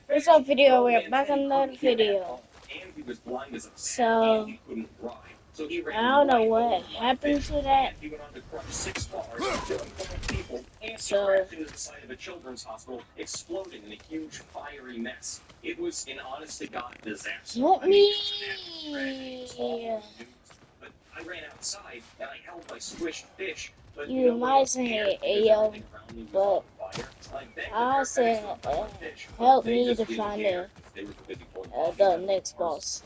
What's up, video? We're back on another video. So, I don't know what happened to that. So, help me. You might say Ayo, but I said help me to find the next boss.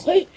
Hey.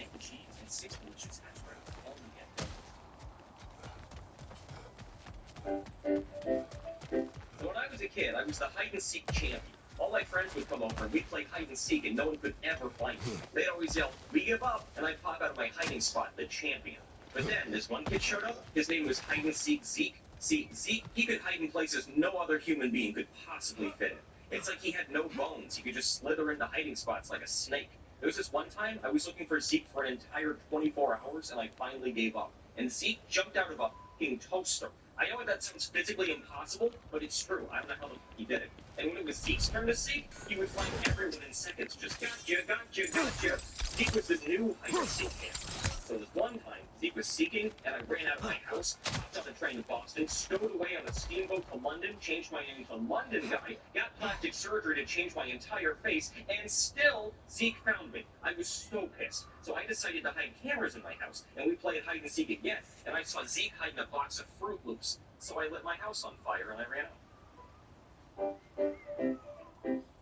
There was this one time I was looking for Zeke for an entire 24 hours, and I finally gave up. And Zeke jumped out of a fucking toaster. I know that sounds physically impossible, but it's true. I don't know how the fuck he did it. And when it was Zeke's turn to seek, he would find everyone in seconds. Just gotcha, gotcha, gotcha. Zeke was the new hide and seek champ. So this one time, Zeke was seeking, and I ran out of my house, hopped on the train to Boston, stowed away on a steamboat to London, changed my name to London Guy, got plastic surgery to change my entire face, and still Zeke found me. I was so pissed. So I decided to hide cameras in my house, and we played hide and seek again. And I saw Zeke hiding a box of Fruit Loops. So I lit my house on fire and I ran out.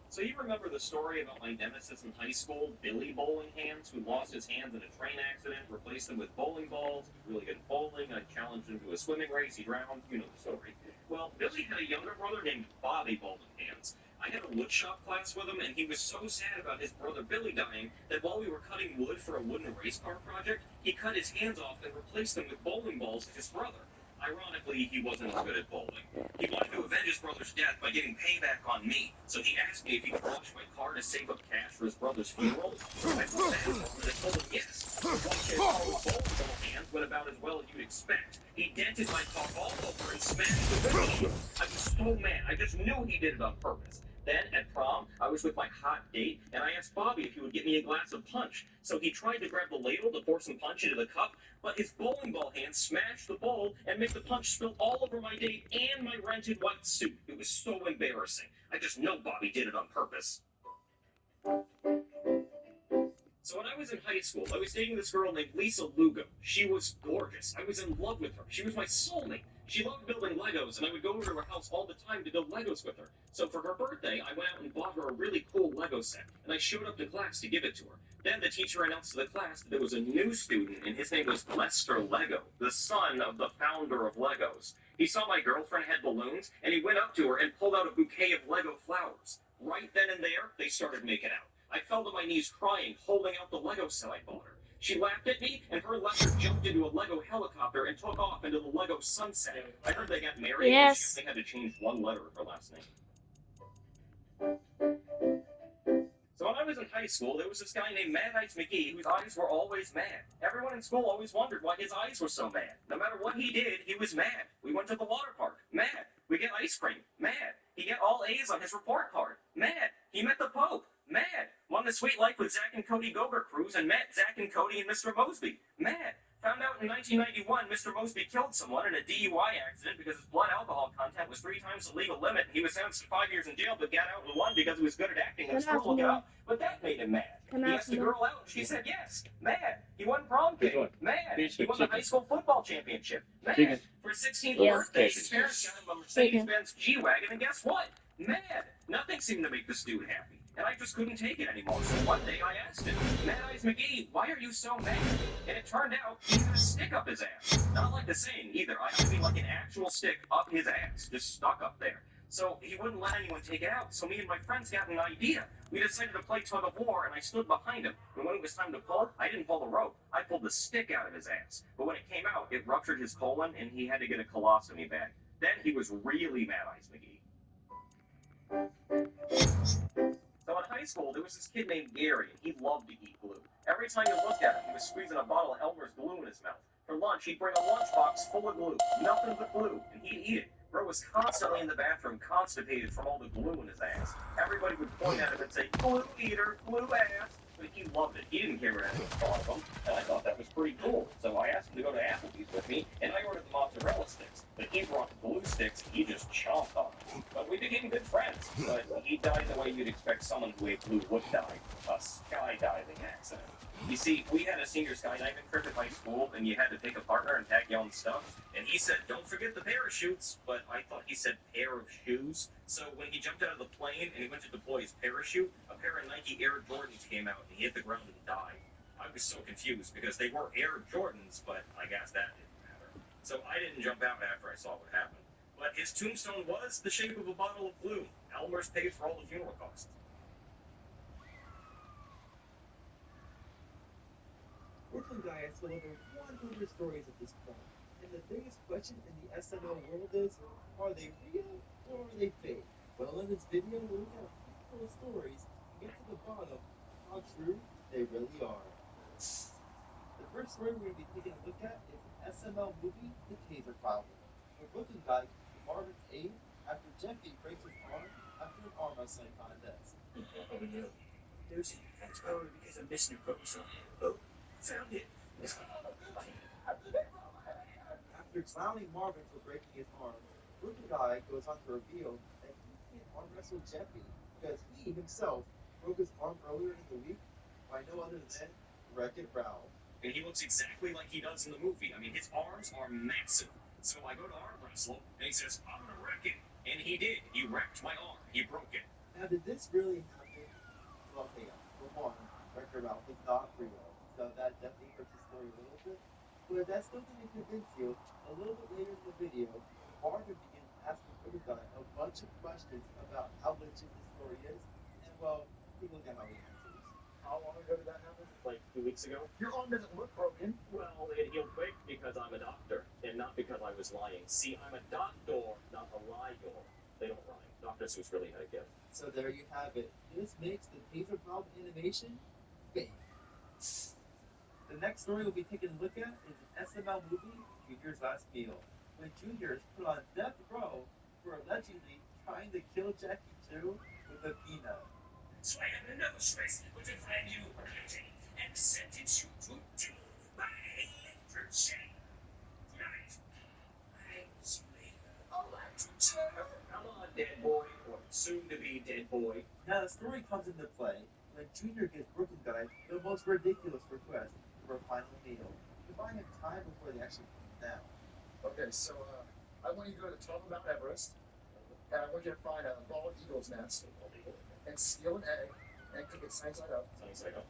So you remember the story about my nemesis in high school, Billy Bowling Hands, who lost his hands in a train accident, replaced them with bowling balls. He was really good at bowling. I challenged him to a swimming race. He drowned. You know the story. Well, Billy had a younger brother named Bobby Bowling Hands. I had a woodshop class with him, and he was so sad about his brother Billy dying that while we were cutting wood for a wooden race car project, he cut his hands off and replaced them with bowling balls of his brother. Ironically, he wasn't as good at bowling. He wanted to avenge his brother's death by getting payback on me, so he asked me if he could wash my car to save up cash for his brother's funeral. I felt bad for him, and I told him yes. But once his bowling hands went about as well as you'd expect. He dented my car all over and smashed the windshield. I was so mad. I just knew he did it on purpose. Then, at prom, I was with my hot date, and I asked Bobby if he would get me a glass of punch. So he tried to grab the ladle to pour some punch into the cup, but his bowling ball hand smashed the bowl and made the punch spill all over my date and my rented white suit. It was so embarrassing. I just know Bobby did it on purpose. So when I was in high school, I was dating this girl named Lisa Lugo. She was gorgeous. I was in love with her. She was my soulmate. She loved building Legos, and I would go over to her house all the time to build Legos with her. So for her birthday, I went out and bought her a really cool Lego set, and I showed up to class to give it to her. Then the teacher announced to the class that there was a new student, and his name was Lester Lego, the son of the founder of Legos. He saw my girlfriend had balloons, and he went up to her and pulled out a bouquet of Lego flowers. Right then and there, they started making out. I fell to my knees crying, holding out the Lego set I bought her. She laughed at me, and her Lester jumped into a Lego helicopter and took off into the Lego sunset. I heard they got married, and she Yes. only had to change one letter of her last name. So when I was in high school, there was this guy named Mad Eyes McGee whose eyes were always mad. Everyone in school always wondered why his eyes were so mad. No matter what he did, he was mad. We went to the water park. Mad. We get ice cream. Mad. He got all A's on his report card. Mad. He met the Pope. Mad. Won the Sweet Life with Zach and Cody Gobert cruise and met Zach and Cody and Mr. Mosby. Mad. Found out in 1991 Mr. Mosby killed someone in a DUI accident because his blood alcohol content was 3 times the legal limit. He was sentenced to 5 years in jail but got out in 1 because he was good at acting and screw look it up. But that made him mad. He asked the girl out. She said yes. Mad. He won prom cake. Mad. He won the high school football championship. Mad. For his 16th birthday, his parents got him a Mercedes-Benz G-Wagon, and guess what? Mad. Nothing seemed to make this dude happy. And I just couldn't take it anymore. So one day I asked him, Mad Eyes McGee, why are you so mad? And it turned out he had a stick up his ass. Not like the saying either. I mean like an actual stick up his ass, just stuck up there. So he wouldn't let anyone take it out. So me and my friends got an idea. We decided to play tug of war, and I stood behind him. And when it was time to pull, I didn't pull the rope. I pulled the stick out of his ass. But when it came out, it ruptured his colon, and he had to get a colostomy bag. Then he was really Mad Eyes McGee. So in high school, there was this kid named Gary, and he loved to eat glue. Every time you looked at him, he was squeezing a bottle of Elmer's glue in his mouth. For lunch, he'd bring a lunchbox full of glue, nothing but glue, and he'd eat it. Bro was constantly in the bathroom, constipated from all the glue in his ass. Everybody would point at him and say, glue eater, glue ass. But he loved it. He didn't care what anyone thought of him, and I thought that was pretty cool. So I asked him to go to Applebee's with me, and I ordered the mozzarella sticks. But he brought the glue sticks, and he just chomped on them. But we became good friends. But he died the way you'd expect someone who ate glue would die. A skydiving accident. You see, we had a senior skydiving trip at my school, and you had to pick a partner and pack your own stuff. And he said, don't forget the parachutes, but I thought he said pair of shoes. So when he jumped out of the plane and he went to deploy his parachute, a pair of Nike Air Jordans came out and he hit the ground and died. I was so confused because they were Air Jordans, but I guess that didn't matter. So I didn't jump out after I saw what happened. But his tombstone was the shape of a bottle of glue. Elmer's paid for all the funeral costs. Brooklyn Guy has told over 100 stories at this point, and the biggest question in the SNL world is, are they real or are they fake? Well, in this video, we'll look at a few of those stories and get to the bottom of how true They really are. The first story we're going to be taking a look at is the SML movie, The Taser Problem, where Brooklyn guy comes to Marvin's aid after Jeffy breaks his arm after an arm wrestling contest. Oh no, there's that's probably because I'm missing a chromosome. Oh, found it. After clowning Marvin for breaking his arm, Brooklyn guy goes on to reveal that he can't arm wrestle Jeffy because he himself broke his arm earlier in the week by no other than Wreck-It Ralph. And he looks exactly like he does in the movie. I mean, his arms are massive. So I go to arm wrestle, and he says, I'm gonna wreck it. And he did. He wrecked my arm. He broke it. Now, did this really happen? Well, hang on. For one, Wreck-It Ralph is not real, so that definitely hurts the story a little bit. But if that still didn't convince you, a little bit later in the video, Marvin begins asking Brooklyn guy a bunch of questions about how legit the story is, and well, take a look at how he answers. How long ago did that happen? Like 2 weeks ago? Your arm doesn't look broken. Well, it healed quick because I'm a doctor, and not because I was lying. See, I'm a doctor, not a liar. They don't lie. Dr. Seuss really had a gift. So there you have it. This makes the Taser Problem animation fake. The next story we'll be taking a look at is an SML movie, Junior's Last Meal, when Junior is put on death row for allegedly trying to kill Jackie Chu with a peanut. So I have no choice but to find you guilty and sentence you to death by electrocution. Tonight, I will see you later. Electrocution. Come on, dead boy, or soon to be dead boy. Now the story comes into play when Junior gives Brooklyn guy the most ridiculous request for a final meal to buy him time before they actually come down. Okay, so I want you to go to the top of Mount Everest, and I want you to find a bald eagle's nest and steal an egg and cook it sunny side up. Sunny side up.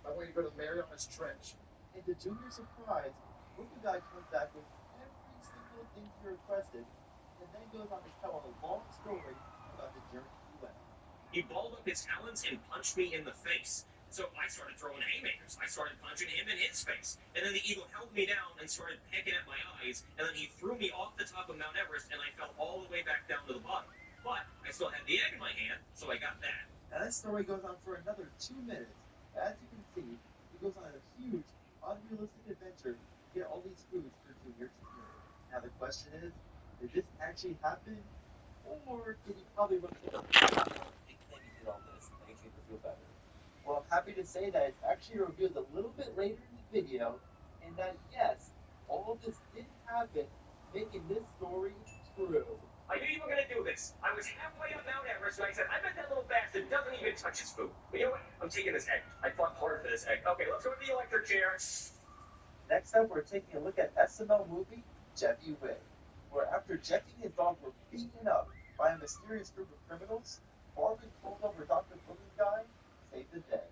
I want you to go to Mariana's Trench. And to Junior's surprise, Brooklyn guy comes back with every single thing he requested, and then goes on to tell a long story about the journey he went on. He balled up his talons and punched me in the face. So I started throwing haymakers. I started punching him in his face. And then the eagle held me down and started pecking at my eyes. And then he threw me off the top of Mount Everest, and I fell all the way back down to the bottom. But I still had the egg in my hand, so I got that. Now that story goes on for another 2 minutes. As you can see, he goes on a huge, unrealistic adventure to get all these foods for Junior to eat. Now the question is, did this actually happen? Or did he probably run it up and claim he did all this to make Junior feel better? Well, I'm happy to say that it's actually revealed a little bit later in the video, and that yes, all of this did happen, making this story true. I knew you were going to do this. I was halfway up Mount Everest, and I said, I bet that little bastard doesn't even touch his food. But you know what? I'm taking this egg. I fought hard for this egg. Okay, let's go to the electric chair. Next up, we're taking a look at SML movie, Jeffy Wick, where after Jeffy and his dog were beaten up by a mysterious group of criminals, Marvin pulled over Dr. Brooklyn guy to save the day.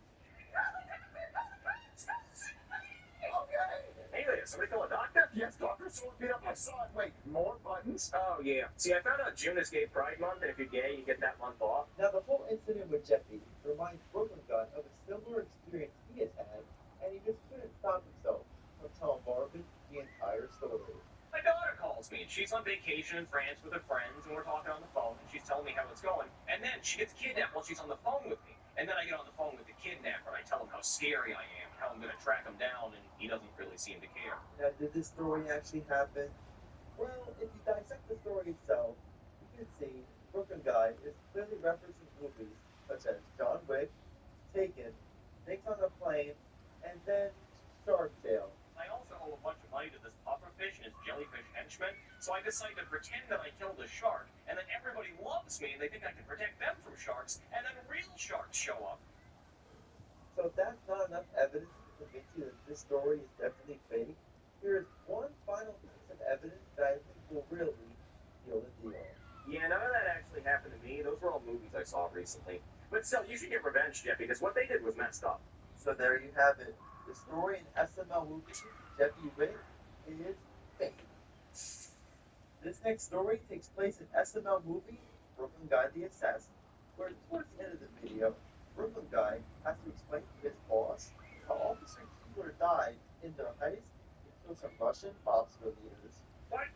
Hey there, somebody call a doctor? Yes, doctor, someone beat up my son. Wait, more buttons? Oh, yeah. See, I found out June is Gay Pride Month, and if you're gay, you get that month off. Now, the whole incident with Jeffy reminds Brooklyn guy of a similar experience he has had, and he just couldn't stop himself from telling Marvin the entire story. My daughter calls me, and she's on vacation in France with her friends, and we're talking on the phone, and she's telling me how it's going. And then she gets kidnapped while she's on the phone with me. And then I get on the phone with the kidnapper, and I tell him how scary I am, how I'm going to track him down, and he doesn't really seem to care. Now, did this story actually happen? Well, if you dissect the story itself, you can see Brooklyn guy is clearly referencing movies such as John Wick, Taken, Snakes on a Plane, and then Shark Tale. I also owe a bunch of money to this pufferfish and his jellyfish henchman, so I decide to pretend that I killed a shark, and then everybody loves me, and they think I can protect them from sharks, and then real sharks show up. So if that's not enough evidence to convince you that this story is definitely fake, here is one final piece of evidence that I think will really seal the deal. Yeah, none of that actually happened to me. Those were all movies I saw recently. But still, you should get revenge, Jeff, because what they did was messed up. So there you have it. The story in SML movie, Jeffy Wick, is fake. This next story takes place in SML movie, Brooklyn Guy the Assassin, where towards the end of the video, Brooklyn Guy has to explain to his boss how Officer Keeler died in the heist and killed some Russian mobster leaders. What?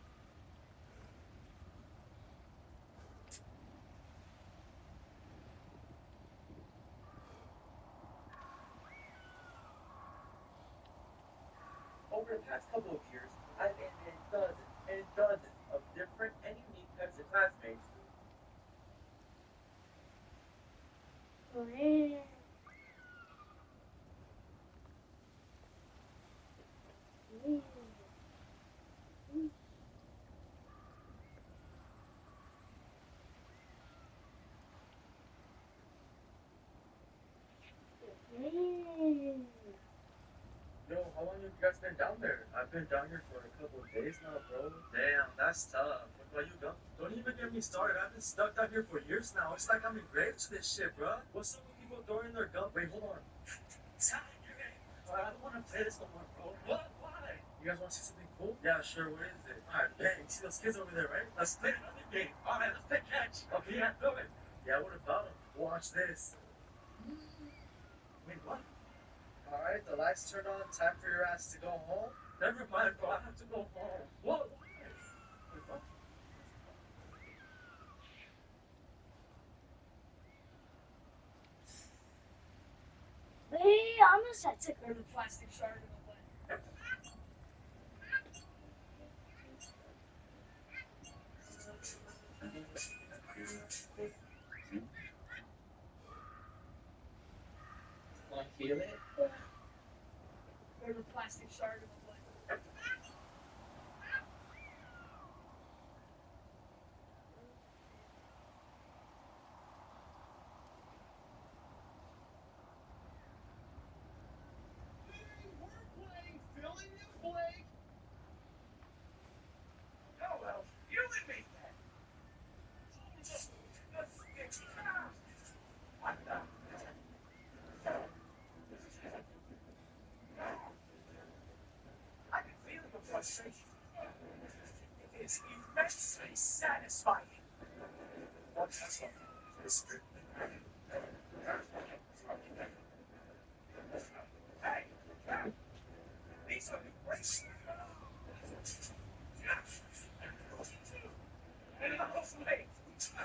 couple of years, I've met dozens and dozens of different and unique types of classmates. Man. Yo, how long have you guys been down there? I've been down here for a couple of days now, bro. Damn, that's tough. What about you, Gum? Don't even get me started. I've been stuck down here for years now. It's like I'm engraved to this shit, bro. What's up with people throwing their gum? Wait, hold on. Stop it, you're getting... I don't want to play this no more, bro. What? Why? You guys want to see something cool? Yeah, sure. What is it? Alright, bang. You see those kids over there, right? Let's play another game. Alright, let's play catch. Okay, yeah, throw it. Yeah, what about them? Watch this. Wait, what? Alright, the lights turned on. Time for your ass to go home. Never mind, bro. I have to go home. What? Wait, what? Hey, I'm a set to go to plastic shard in the way. Want to feel it? Go to plastic shard in the way. We're playing filling in blank. Oh, well, you and me then. What the? I can feel the frustration. It is immensely satisfying. What's that song? Whisper. Hey, these are new races. And in the whole way,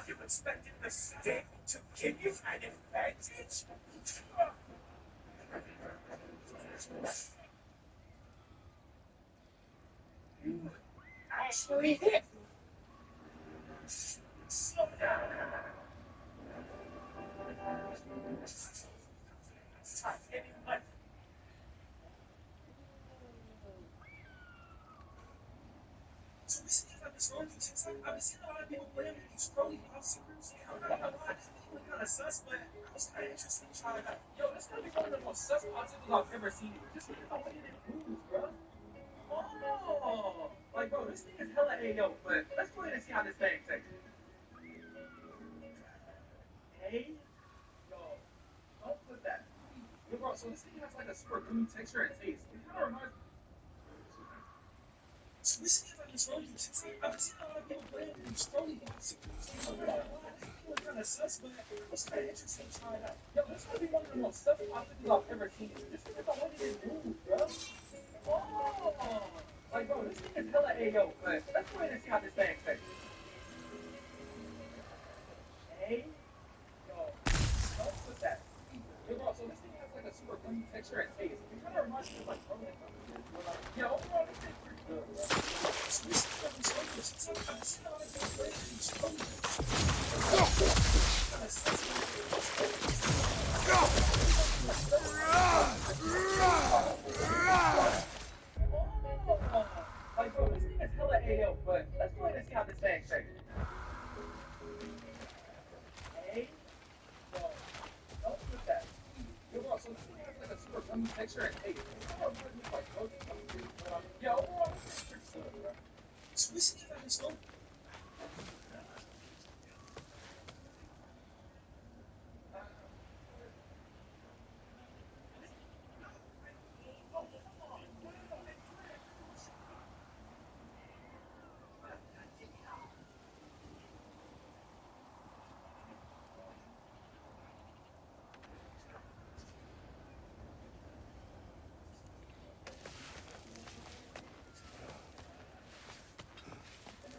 you expected the stick to give you an advantage? You Actually hit. slow down. Stop getting left. So recently I've been scrolling through TikTok. I've been seeing a lot of people playing with these scrolling popsicles. I'm not gonna lie, this thing looked kind of sus, but I was kind of interested in trying it out. Yo, this gotta be one of the most sus popsicles I've ever seen. Just look at the way it moves, bro. Oh, like bro, this thing is hella AO, but let's go ahead and see how this thing takes. Hey, yo, don't put that. Yo, bro, so this thing has like a super gooey texture and taste. It kind of reminds. So recently I've been scrolling through TikTok. I've been seeing a lot of people playing with these scrolling popsicles. I'm not gonna lie, this thing looked kind of sus, but I was kind of interested in trying it out. Yo, this gotta be one of the most sus popsicles I've ever seen. Just look at the way it moves, bro. Oh, like bro, this thing is hella AO, but let's go ahead and see how this thing tastes. Hey, yo, don't put that. Yo, bro, so this thing has like a super gooey texture and taste. It kind of reminds me of like permanent company. Yeah, overall, this thing's pretty good, bro. So this is what I'm saying. I've seen a lot of people play these kind of like, bro, this thing is hella AO, but let's go ahead and see how this thing tastes. Hey, yo, don't put that. Yo, bro, so this thing has like a super gummy texture and taste. It kind of reminds me of like frozen company. Yeah, overall, this thing's pretty good, bro. So this is what I'm saying.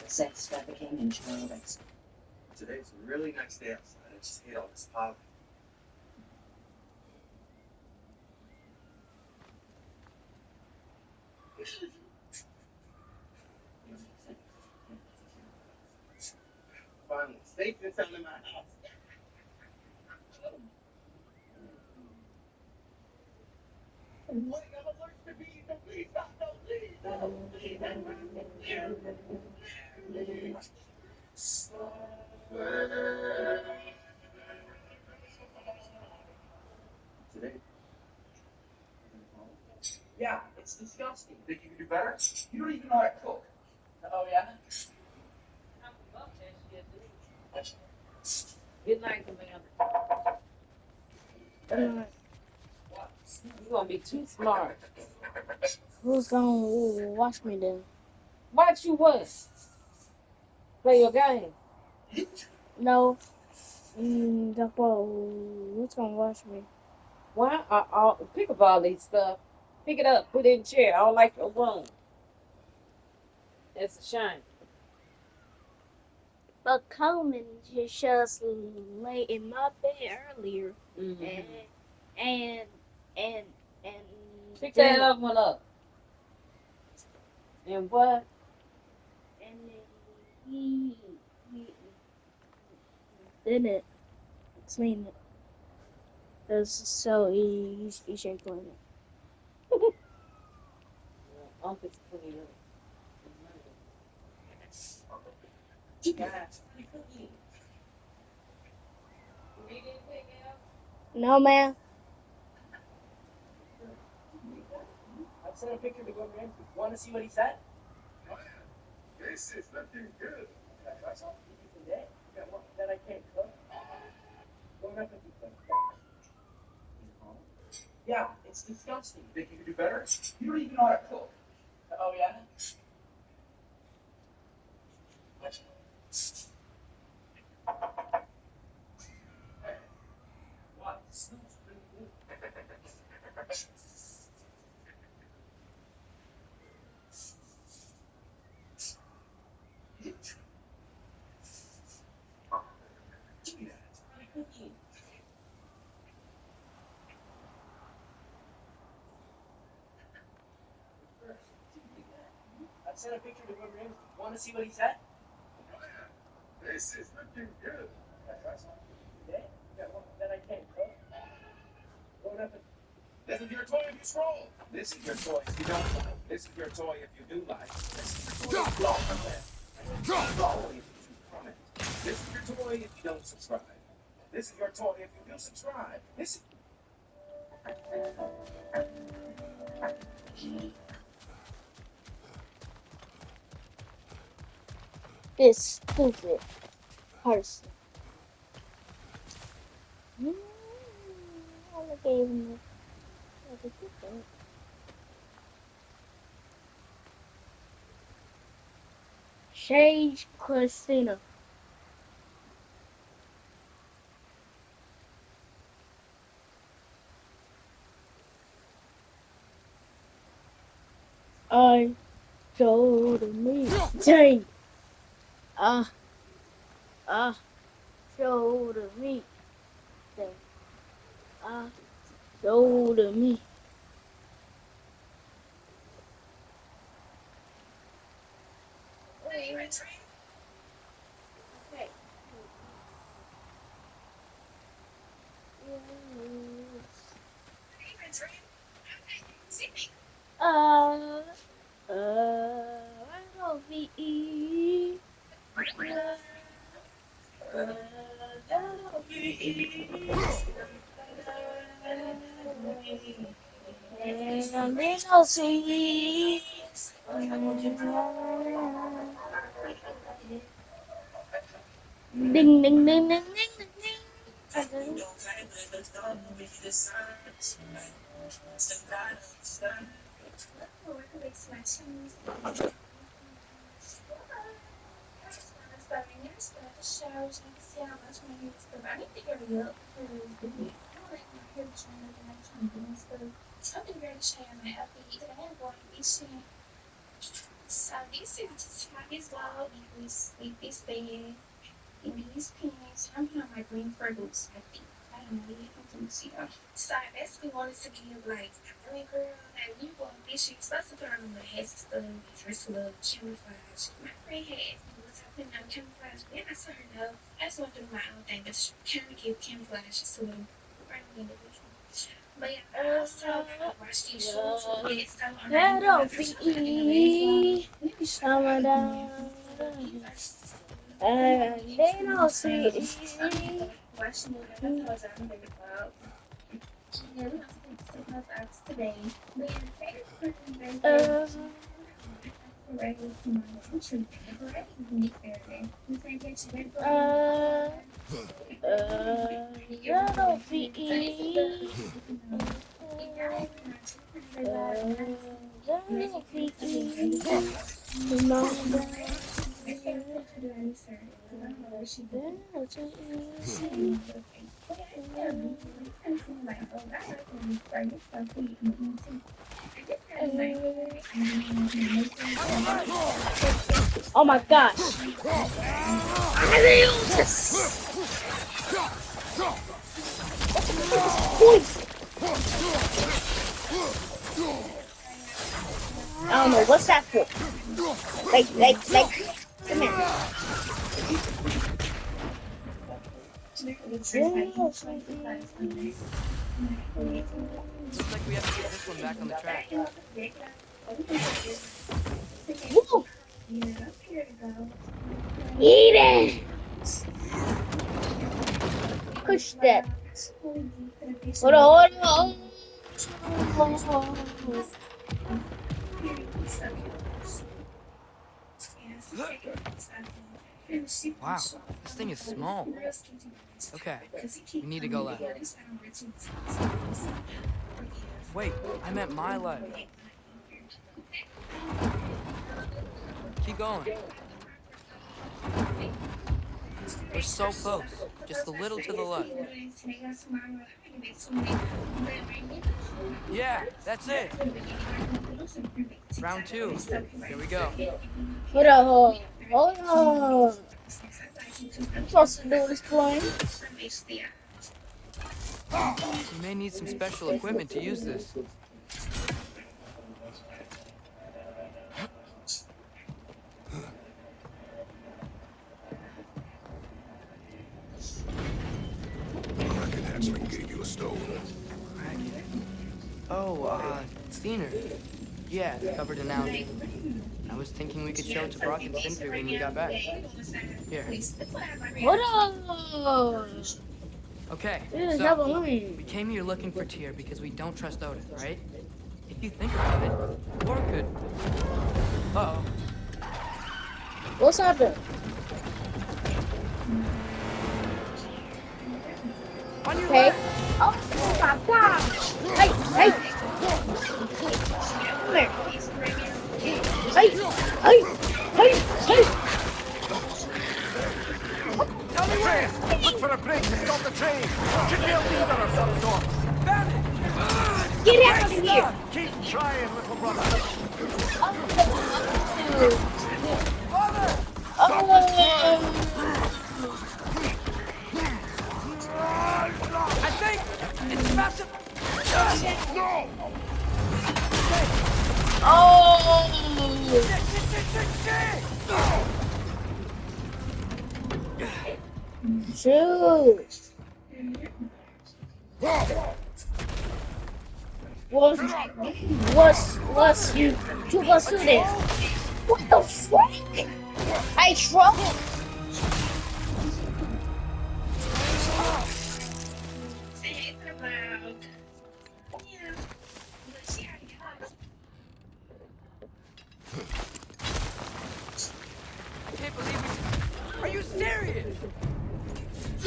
Sex trafficking and child exploitation. Today's a really nice day outside. I just hate all this pollen. finally safe and sound in my house. What? I'm allergic to bees. So please stop. No, please. No. Please. Today. Yeah, it's disgusting. Think you can do better? You don't even know how to cook. Oh, yeah? Good night, Commander. You're gonna be too smart. Who's gonna watch me then? Watch you what? Play your game. No. Who's gonna watch me? Why are all pick up all these stuff? Pick it up, put it in the chair. I don't like your one. It's a shame. But Coleman just lay in my bed earlier, Mm-hmm. and and and Pick then that other one up. And what? and then he didn't clean it. So he should clean it. Uncle's cleaning up. No, man. I sent a picture to go to Andrew. Want to see what he said? Oh, yeah. This is looking good. Can I try something? You can today? Got one that I can't cook. Going up with you. Yeah, it's disgusting. Think you can do better? You don't even know how to cook. Oh, yeah? What? It smells pretty good. I sent a picture to whoever Andrew. Want to see what he said? Oh, yeah. This is looking good. Can I try something? Today? Got one that I can't cook. Going up with This is your toy if you scroll. This is your toy if you don't like. This is your toy if you do like. This is your toy if you don't comment. This is your toy if you comment. This is your toy if you don't subscribe. This is your toy if you do subscribe. This is This stupid person. I gave him everything. Sage Christina. I told me. Dang. Shoulder me. Dang. Shoulder me. Okay. Uh, L-O-V-E. And there's no sea. Ding, ding, ding, ding, ding, ding, ding. So I basically wanted to give like a girl that we were bitch supposed to put on the hats and stuff, dress a little camouflage. My friend had asked me was I putting on camouflage, but then I told her no. I just want to do my own thing, but kind of give camouflage just a little random individual. But yeah, I also watched these shows with it, so I'm not Head off even the Ramadan. And they don't see watching it. I told you I'm very proud. Yeah, we're going to take some of us today. But yeah, thanks for the parade to my teacher. The parade is next Saturday. We can't catch the head off the Oh my gosh. I don't know what's that for. Come here. Looks like we have to get this one back on the track. Woo! Eat it! Push that. Hold on. Wow, this thing is small. Okay, we need to go left. Wait, I meant my left. Keep going. We're so close. Just a little to the left. Yeah, that's it. Round 2. Here we go. Hold on. I'm supposed to do this flying. You may need some special equipment to use this. Kraken Hatchling gave you a stone. Kraken? Oh, Steiner. Yeah, covered in algae. I was thinking we could show it to Brock and Sindri when we got back. Here. Hold on. Okay, This is so never mine. we came here looking for Tyr because we don't trust Odin, right? If you think about it, War could... Uh-oh. What's happened? On your Okay. left! Oh my gosh! Hey! Come here. Hey! Tell me where! Look for a break to stop the train! Should be a leader of some sort! Found it! Get out of here! Keep trying, little brother! Father! I think it's about to... No! Oh! Shoot! What's you took us to this? What the fuck? I trouble. I can't believe it. Are you serious?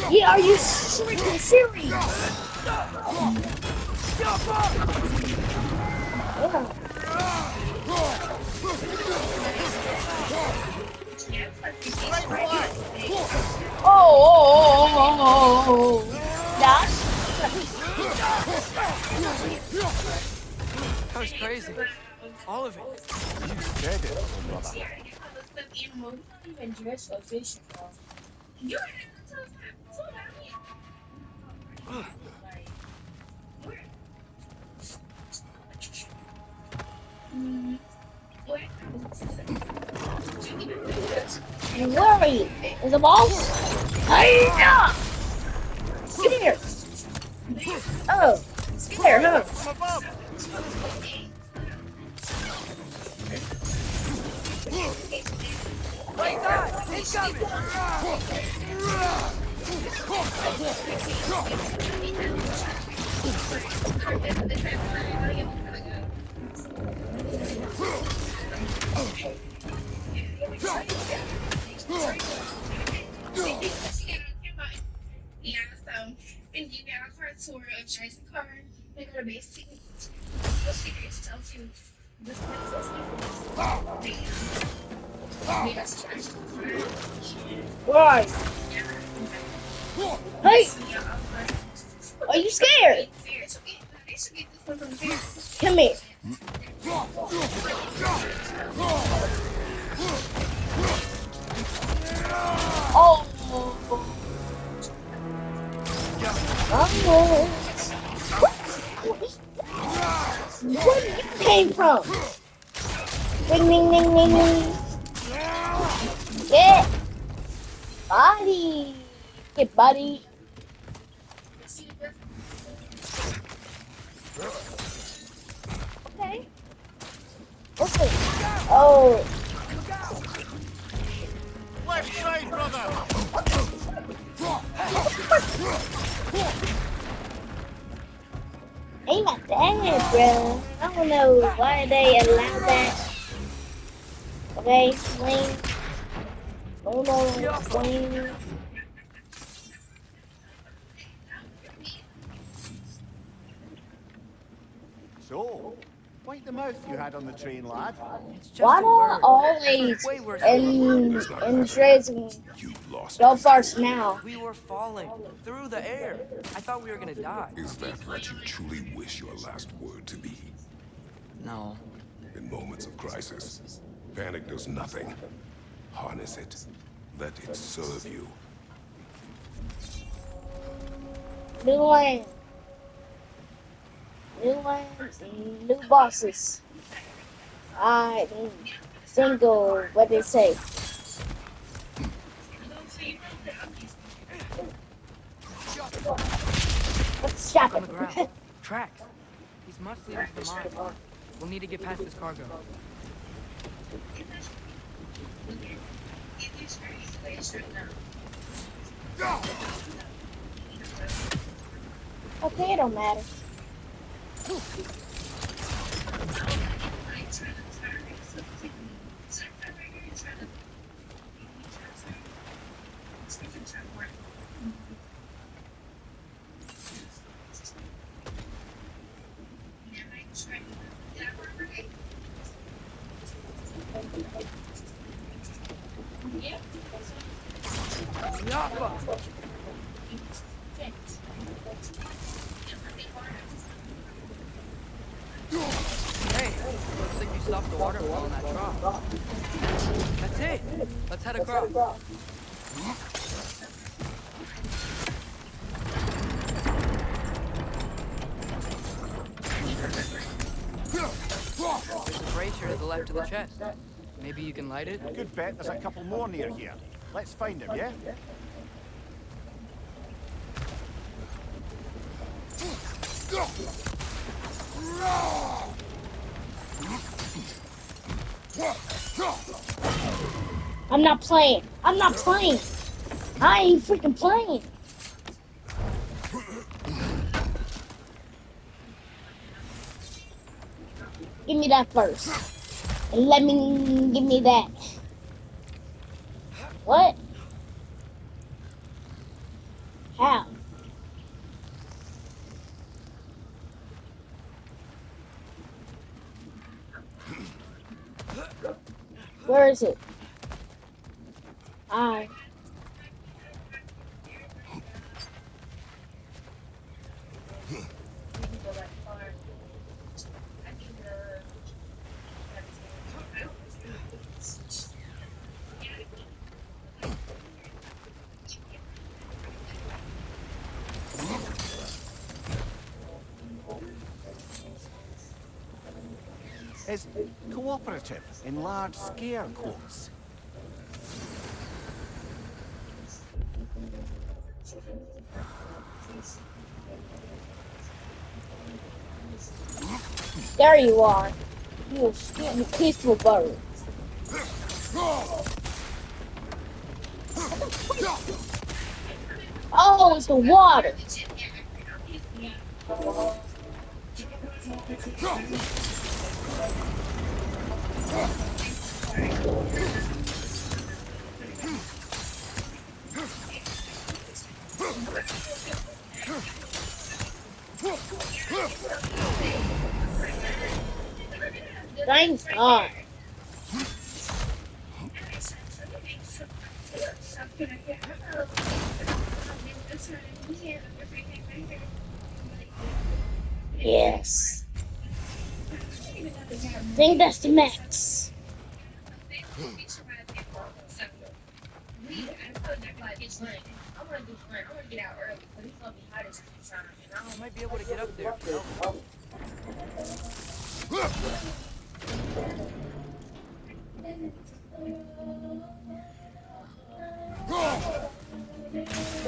Yeah, are you freaking serious? Jump up! Oh. That's That was crazy. All of it. You said it, little brother. Where are you? Is the boss? Hiya! Get in here! Oh, scared, huh? From above! Right side! Incoming! Yeah, so and you got a car tour of Jersey Car. They got a basic secret stuff too. This Why? Hey! Are you scared? Come here. Oh. Oh. Where did you came from? Ding, ding, ding, ding, ding. Get body. Get body. Okay. Listen. Oh. Left side, brother! Ain't not that, bro. I don't know why they allow that. Okay, swing. Hold on, swing. So, quite the mouth you had on the train, lad. It's just Why a do I word. always Way worse than in trades go first now? we were falling through the air. I thought we were gonna die. Is that what you truly wish your last word to be? No. In moments of crisis, panic does nothing. Harness it. Let it serve you. New land. New lands, new bosses. I single, what they say. Let's shop On the it. ground. Tracks. These must lead to the mine. We'll need to get past this cargo. Okay, it don't matter. Yaffa! Hey, looks like you stopped the water flow in that trough. That's it. Let's head across. There's a brazier to the left of the chest. Maybe you can light it? Good bet there's a couple more near here. Let's find them, yeah? I'm not playing. I'm not playing. I ain't freaking playing. Give me that first. And give me that. What? How? Where is it? Hi. is cooperative in large scare quotes. There you are. You peaceful bird. Oh, it's the water. Thank God. Yes. I think that's the max. I might be able to get up there if you help me.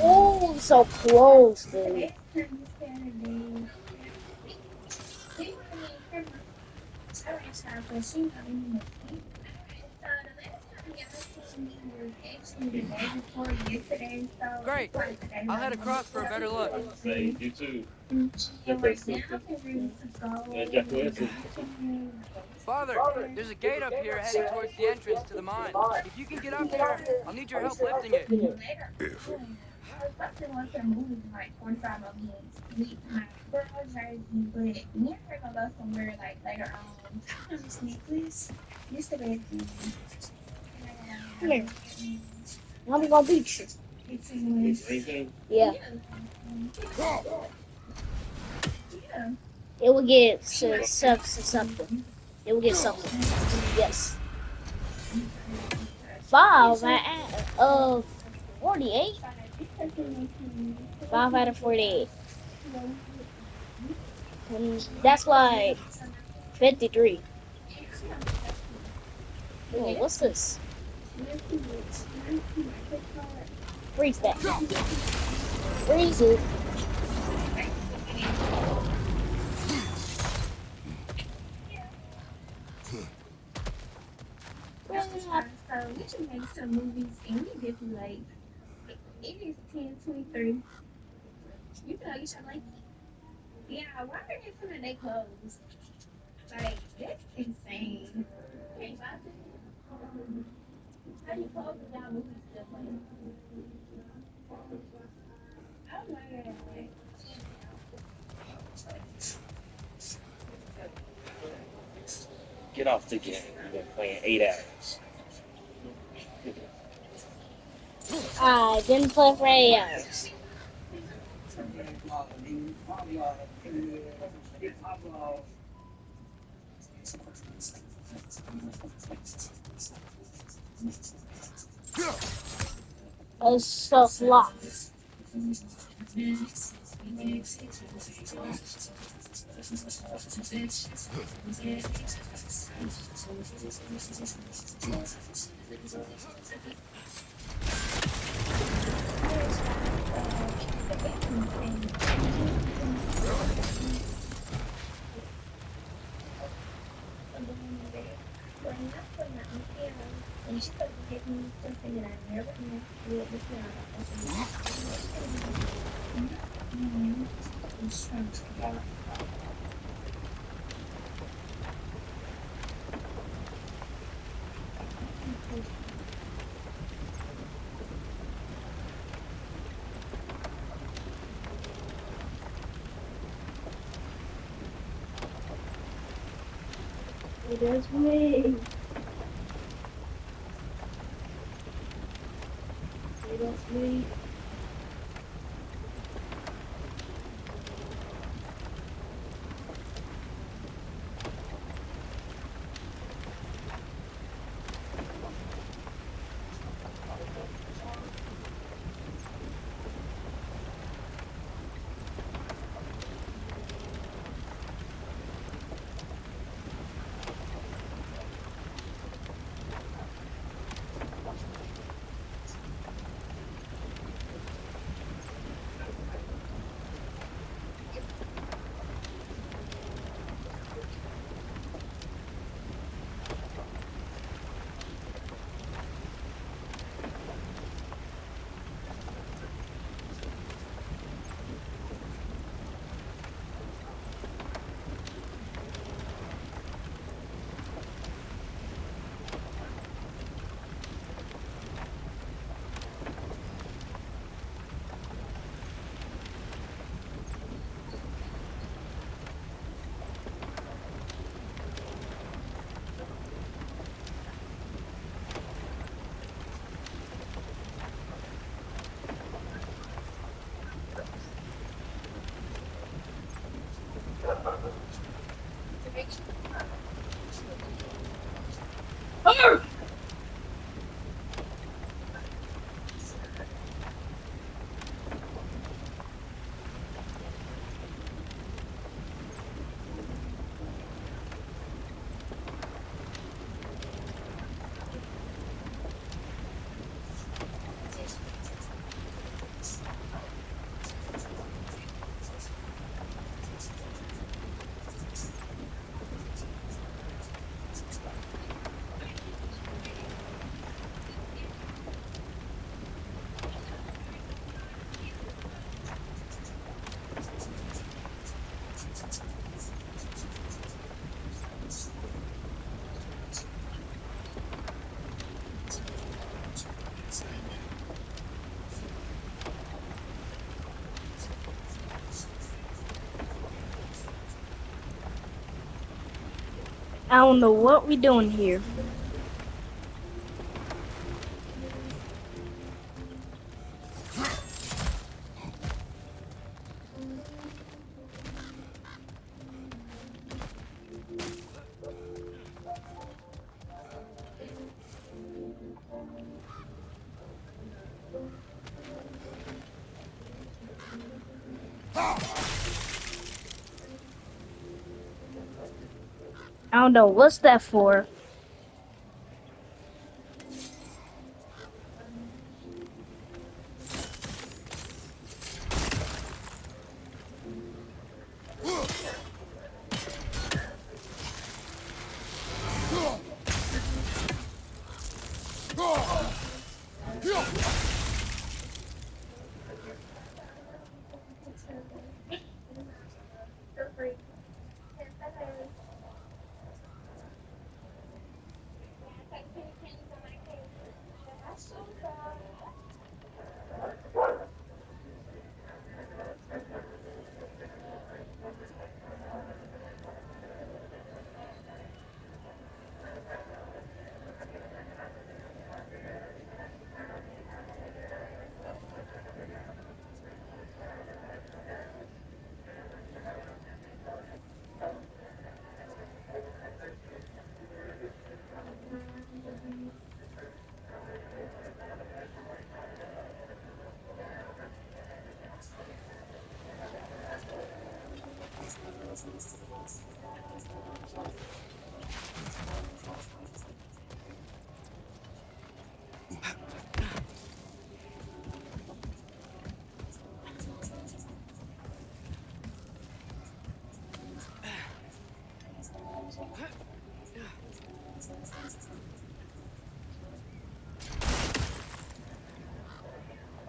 Oh, so close, dude. Great. I'll head across for a better look. Say, you too. Get that sister. And Jack Wilson. Father, there's a gate up here heading towards the entrance to the mine. If you can get up here, I'll need your help lifting it. If Come here. I'm gonna beat you. Yeah. It will get something. It will get something. Yes. 5 of 48. 5 out of 48. And that's like 53. Oh, what's this? Freeze that. Freeze it. So we should make some movies and we get like it is 10:23. You know you should like it. Yeah, why are they putting their clothes? Like that's insane. Hey, how do you close down movies still playing? Oh my god. Get off the game. You've been playing 8 hours. I didn't play for 8 hours. It's so flop. It is me. It is me. I don't know what we doing here. I don't know what's that for.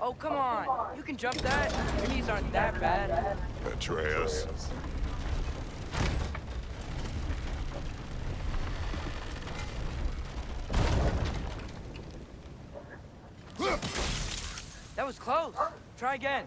Oh, come on. You can jump that. Your knees aren't that bad. Atreus. That was close. Try again.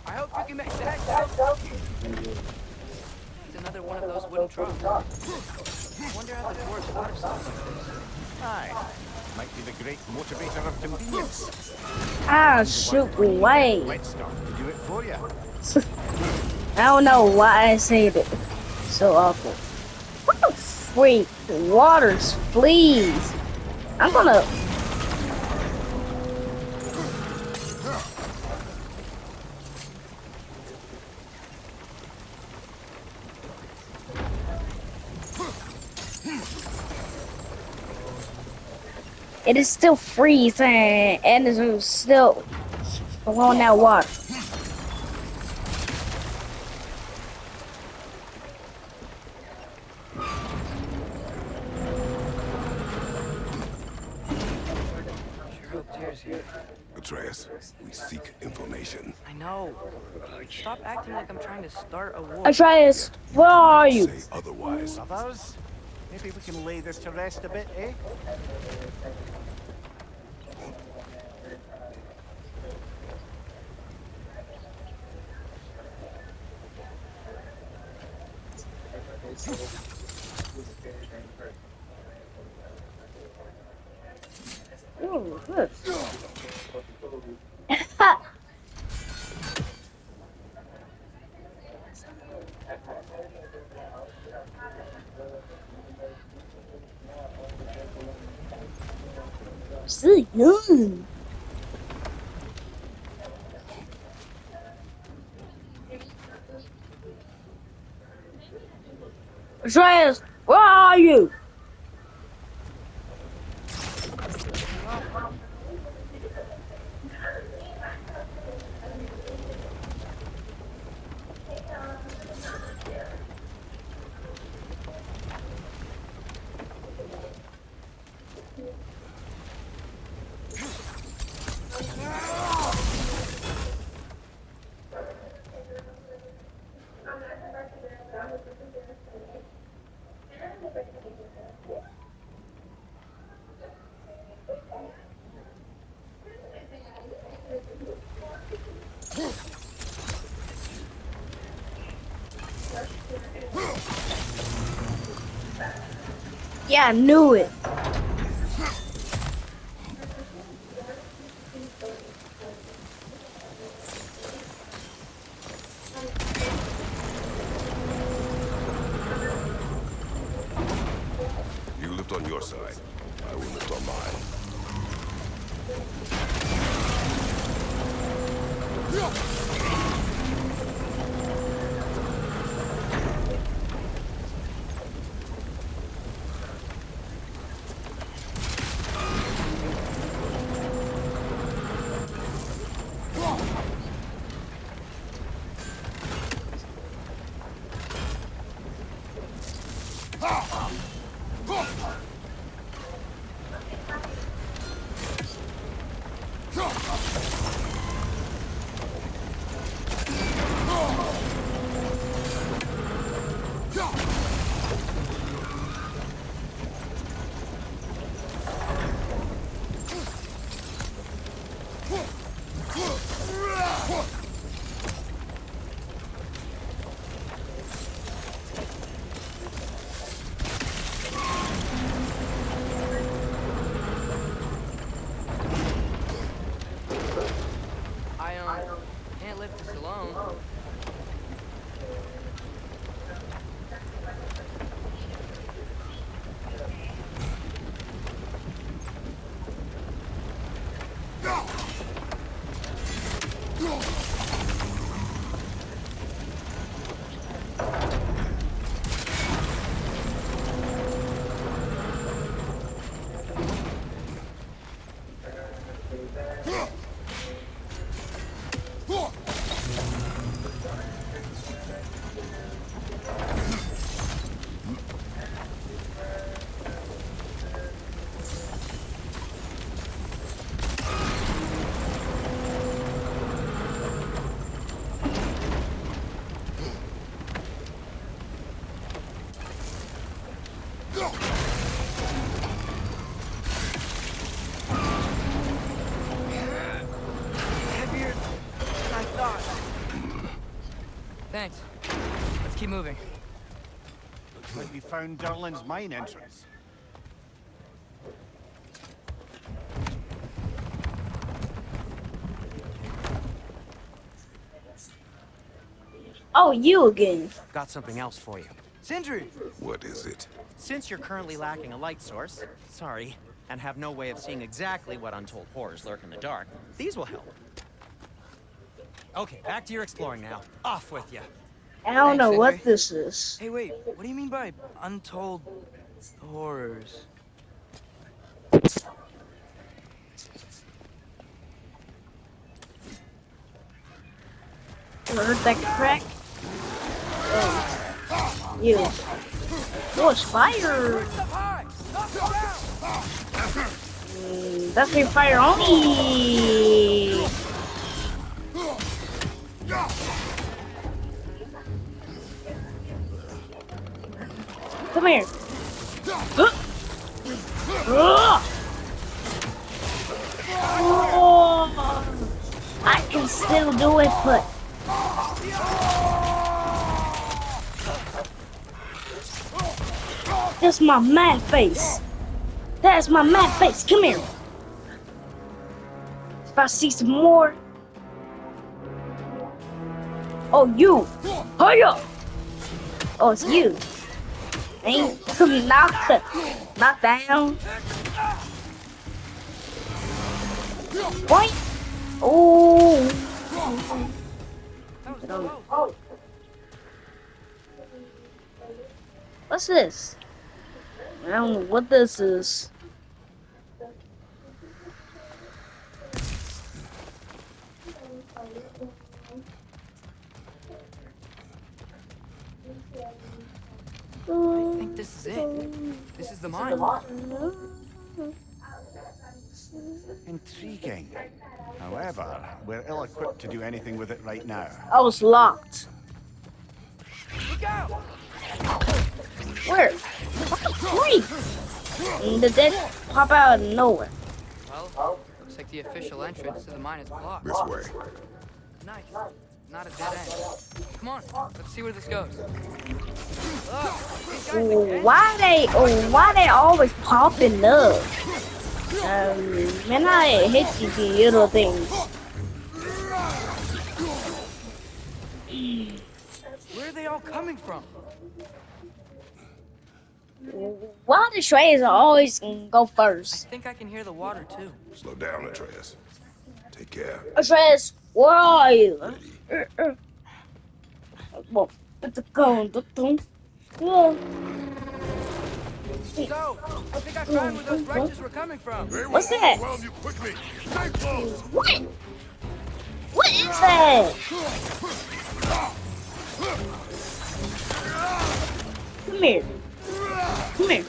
I hope you can make that jump. It's another one of those wooden troughs. I wonder how the dwarves thought of something like this. Aye. Might be the great motivator of convenience. Ah, shoot, wait. Wet stuff to do it for you. I don't know why I said it. So awful. What the freak? Waters, please. I'm gonna. It is still freezing and it's still blowing that water. Sure hope Tyr's here. Atreus, we seek information. I know. Stop acting like I'm trying to start a war. Atreus, where are you? Say otherwise. Others? Maybe we can lay this to rest a bit, eh? Ooh, good. See you. Atreus, where are you? Yeah, I knew it. You lift on your side. I will lift on mine. I can't lift this alone. Heavier than I thought. Thanks. Let's keep moving. Looks like we found Durlin's mine entrance. Oh, you again. Got something else for you. Sindri! What is it? Since you're currently lacking a light source, sorry, and have no way of seeing exactly what untold horrors lurk in the dark, these will help. Okay, back to your exploring now. Off with you. I don't know Thanks, what Sindri. this is. Hey, wait. What do you mean by untold horrors? You heard that crack? Oh, you. Oh, it's fire. That's your fire only. Come here. Oh, I can still do it, but that's my mad face. That's my mad face. Come here. If I see some more. Oh, you. Hurry up. Oh, it's you. Ain't knocked down. Point. Oh. Oh. What's this? I don't know what this is. I think this is it. This is the mine. Intriguing. However, we're ill-equipped to do anything with it right now. I was locked. Look out! Where? Wait! Did that pop out of nowhere? Well, looks like the official entrance to the mine is blocked. This way. Nice. Not a dead end. Come on, let's see where this goes. Look, these guys again. Why they always popping up? Man, I hate these little things. Where are they all coming from? Why the Shreyas always go I first? think I can hear the water too. Slow down, Atreus. Take care. Shreyas, where are you? Well, it's a gun. So, I think I found where those wretches were coming from. They will What's that? overwhelm you quickly. Stay close. What? What is that? Come here. Come here.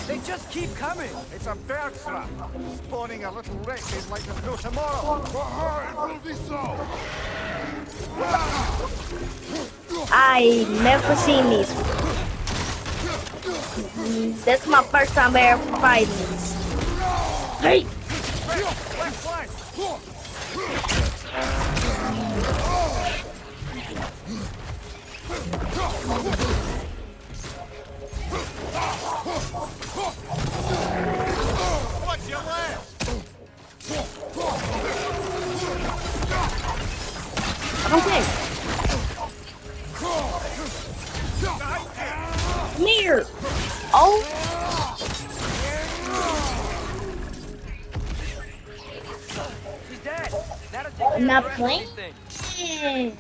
They just keep coming. It's a bird trap. Spawning a little wretches like there's no tomorrow. Behind, will be so. I never seen these. That's my first time ever fighting these. Hey! Left flank. What's your left? Okay. Come here. Oh. She's dead. That'll take care I'm not of the rest of playing. these things.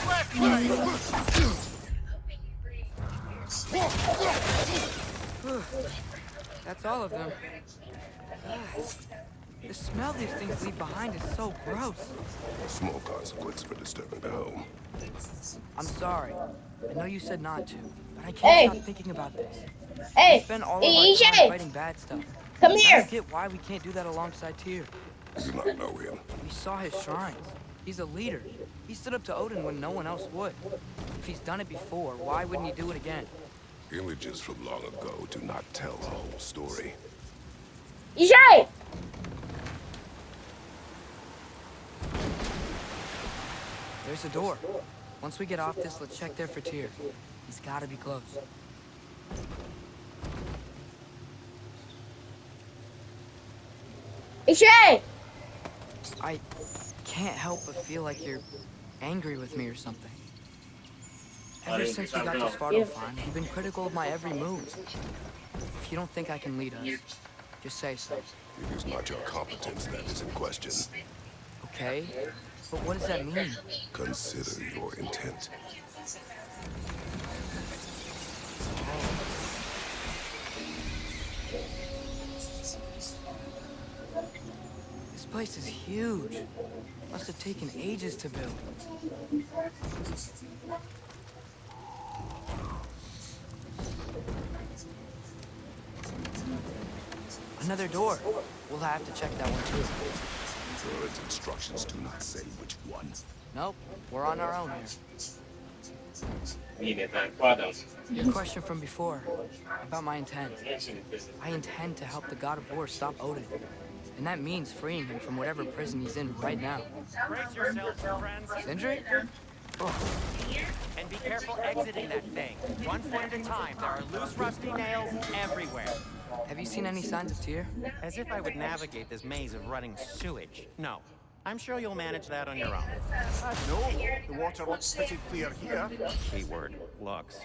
Left flank. That's all of them. The smell these things leave behind is so gross. A small consequence for disturbing the home. I'm sorry. I know you said not to, but I can't Hey. stop thinking about this. We Hey, spend all of our EJ, time fighting bad stuff. come I here. don't get why we can't do that alongside Tyr. You do not know him. We saw his shrines. He's a leader. He stood up to Odin when no one else would. If he's done it before, why wouldn't he do it again? Images from long ago do not tell the whole story. EJ. There's a door. Once we get off this, let's check there for Tyr. He's gotta be close. EJ. I can't help but feel like you're angry with me or something. Ever since we got to Svartalfheim, you've been critical of my every move. If you don't think I can lead us, just say so. It is not your competence that is in question. Okay? But what does that mean? Consider your intent. This place is huge. Must have taken ages to build. Another door. We'll have to check that one too. Druid's instructions do not say which one. Nope, we're on our own here. Your question from before, about my intent. I intend to help the god of war stop Odin. And that means freeing him from whatever prison he's in right now. Brace yourselves, friends. Sindri? And be careful exiting that thing. One foot at a time. There are loose, rusty nails everywhere. Have you seen any signs of Tyr? As if I would navigate this maze of running sewage. No. I'm sure you'll manage that on your own. No, the water looks pretty clear here. Keyword, looks.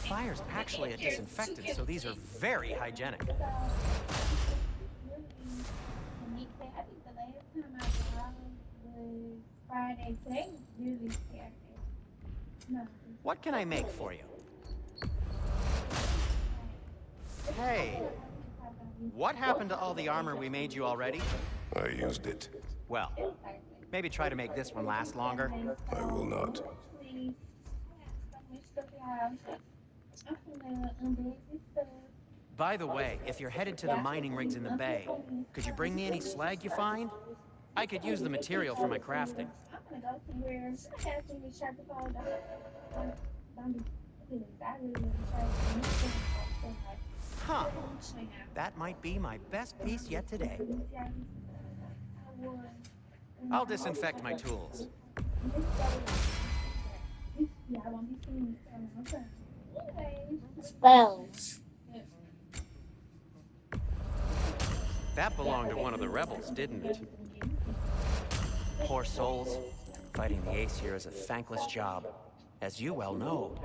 Fire's actually a disinfectant, so these are very hygienic. What can I make for you? Hey, What happened to all the armor we made you already? I used it. Well, maybe try to make this one last longer. I will not. By the way, if you're headed to the mining rigs in the bay, could you bring me any slag you find? I could use the material for my crafting. Huh. That might be my best piece yet today. I'll disinfect my tools. Spells. That belonged to one of the rebels, didn't it? Poor souls. Fighting the Ace here is a thankless job, as you well know.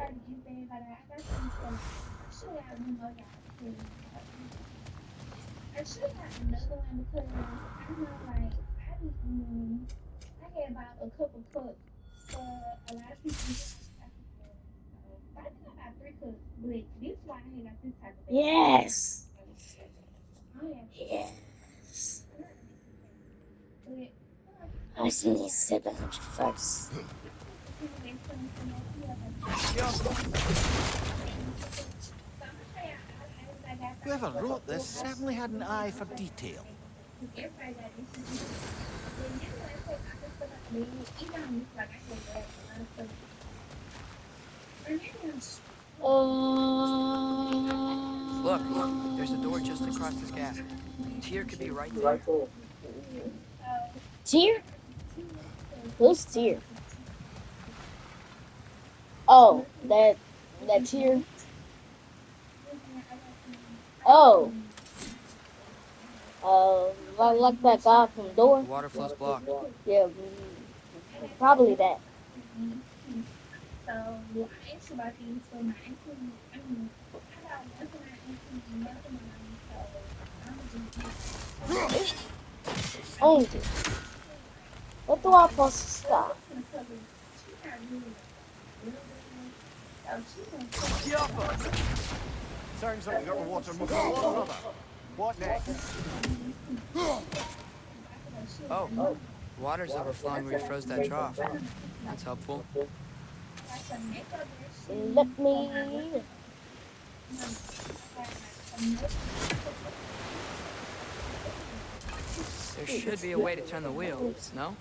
Yes. Yes. I was in these 700 first. Whoever wrote this certainly had an eye for detail. Look, there's a door just across this gap. Tyr could be right there. Tyr? Who's Tyr? Oh, that Tyr. Oh. Like that guy from Door. The water flow's blocked. Yeah, probably that. Angel. What do I supposed to stop? Sounds like we got the water moving along, brother. What next? Oh, water's overflowing where you froze that trough. That's helpful. Let me. There should be a way to turn the wheel, no?